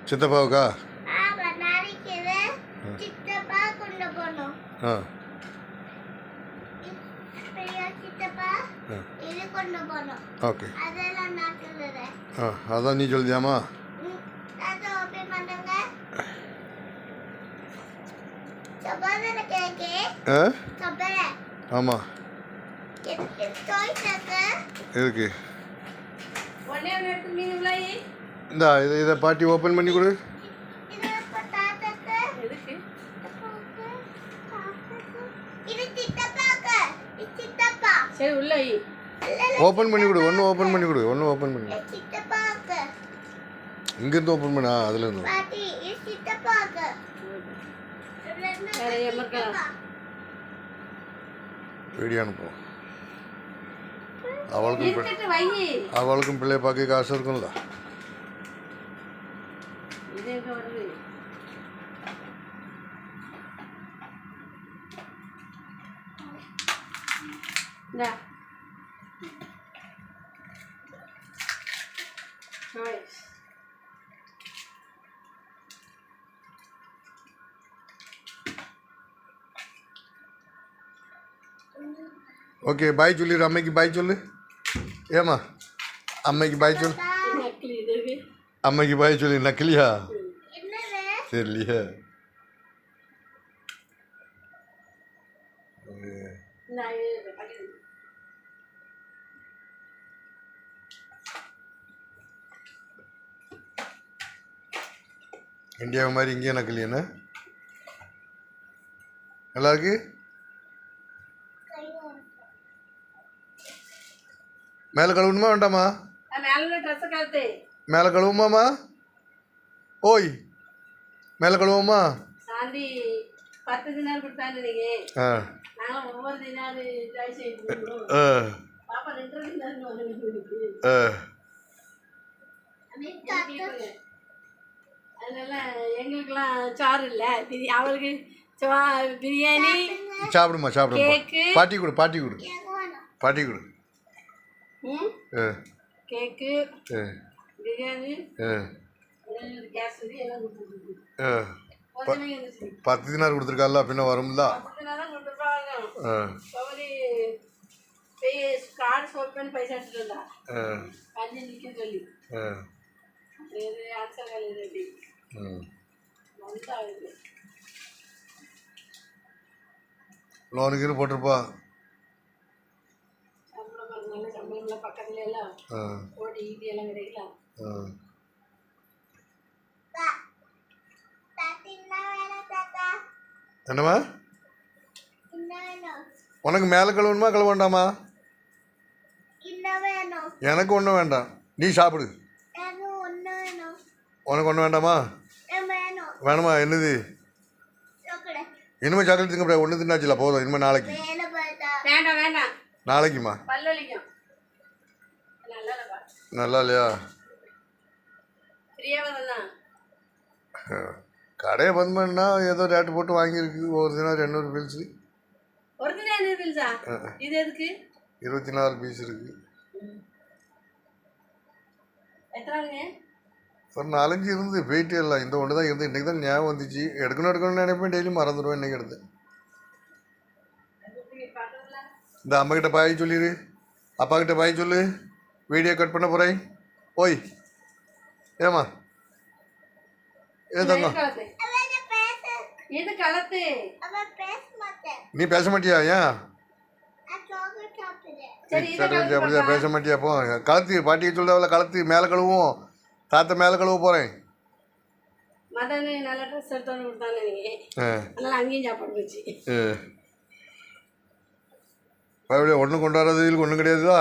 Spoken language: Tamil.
சித்தப்பாவுக்கா? ஓகே, அதான் நீ சொல்லியாமா? ஆமாம், இருக்கு. இந்தா இதை பாட்டி ஓப்பன் பண்ணி கொடு. ஓப்பன் பண்ணி கொடு, ஒன்று ஓப்பன் பண்ணி கொடு, ஒன்று ஓப்பன் பண்ணி. இங்கேருந்து ஓப்பன் பண்ணா அதுலேருந்து வீடியோ அனுப்புவோம். அவளுக்கும் பிள்ளைய பார்க்க காசு இருக்கும்ல. ஓகே, பாய் சொல்லிடு. அம்மைக்கு பாய் சொல்லு. ஏமா அம்மைக்கு பாய் சொல்லு. அம்மைக்கு பாய் சொல்லி. நக்கலியா? தெரியலையா? இந்தியாவை மாதிரி இங்கேயே நக்கலியாண்ணா எல்லாருக்கு. மேலே கழுவணுமா வேண்டாமா? மேலே கழுவுமாமா? ஓய், மேலே கழுவுமா? எங்களுக்கெல்லாம் சாறு இல்லை, அவளுக்கு பிரியாணி. சாப்பிடுமா, சாப்பிடுமா. பாட்டி கொடு, பாட்டி கொடு, பாட்டி கொடு. கேக்கு, பிரியாணி, 10 தினார் கொடுத்துருக்கால, பின்ன வரும்ல. கார்டு ஸ்வைப் பண்ணி பைசா எடுத்துட்டு வந்தா கஞ்சி நிற்க சொல்லி ஆன்சர் ரெடி லோனுக்கு போட்டிருப்பா. சம்பளம் பக்கத்துல எல்லாம் ஓடி ஈட்டி எல்லாம் கிடைக்கலாம். என்னம்மா? உனக்கு மேலே கழுவணுமா கழுவ வேண்டாமா? எனக்கு ஒன்றும் வேண்டாம், நீ சாப்பிடு. உனக்கு ஒன்றும் வேண்டாமா? வேணுமா? என்னது? இனிமேல் சாக்லேட் திங்க ஒன்று தின்னாச்சுல போதும். இனிமேல் நாளைக்கு நாளைக்குமா? நல்லா இல்லையா? கடையை பந்த் பண்ணா ஏதோ ரேட்டு போட்டு வாங்கியிருக்கு. ஒரு தினம் 200 பீஸ். 24 பீஸ் இருக்கு. ஒரு 4-5 இருந்து போயிட்டே இல்லை. இந்த ஒன்று தான் இருந்து. இன்றைக்கி தான் ஞாபகம் வந்துச்சு. எடுக்கணும்னு நினைப்பேன். டெய்லி மறந்துடுவேன். இன்றைக்கி எடுத்தேன். இந்த அம்மாக்கிட்ட பாய் சொல்லிடு, அப்பா கிட்ட பாய் சொல்லு. வீடியோ கட் பண்ண போகிறேன். ஓய், ஏமா ஏதாங்க? நீ பேச மாட்டியா? ஏன் சாப்பிடுதா? பேச மாட்டியா? போ கலத்து. பாட்டியை சொல்லுதாவில் கலத்து. மேலே கழுவும். தாத்தா மேலே கழுவ போகிறேன். மறுபடியும் ஒன்றும் கொண்டாடுறது ஒன்றும் கிடையாதுதா.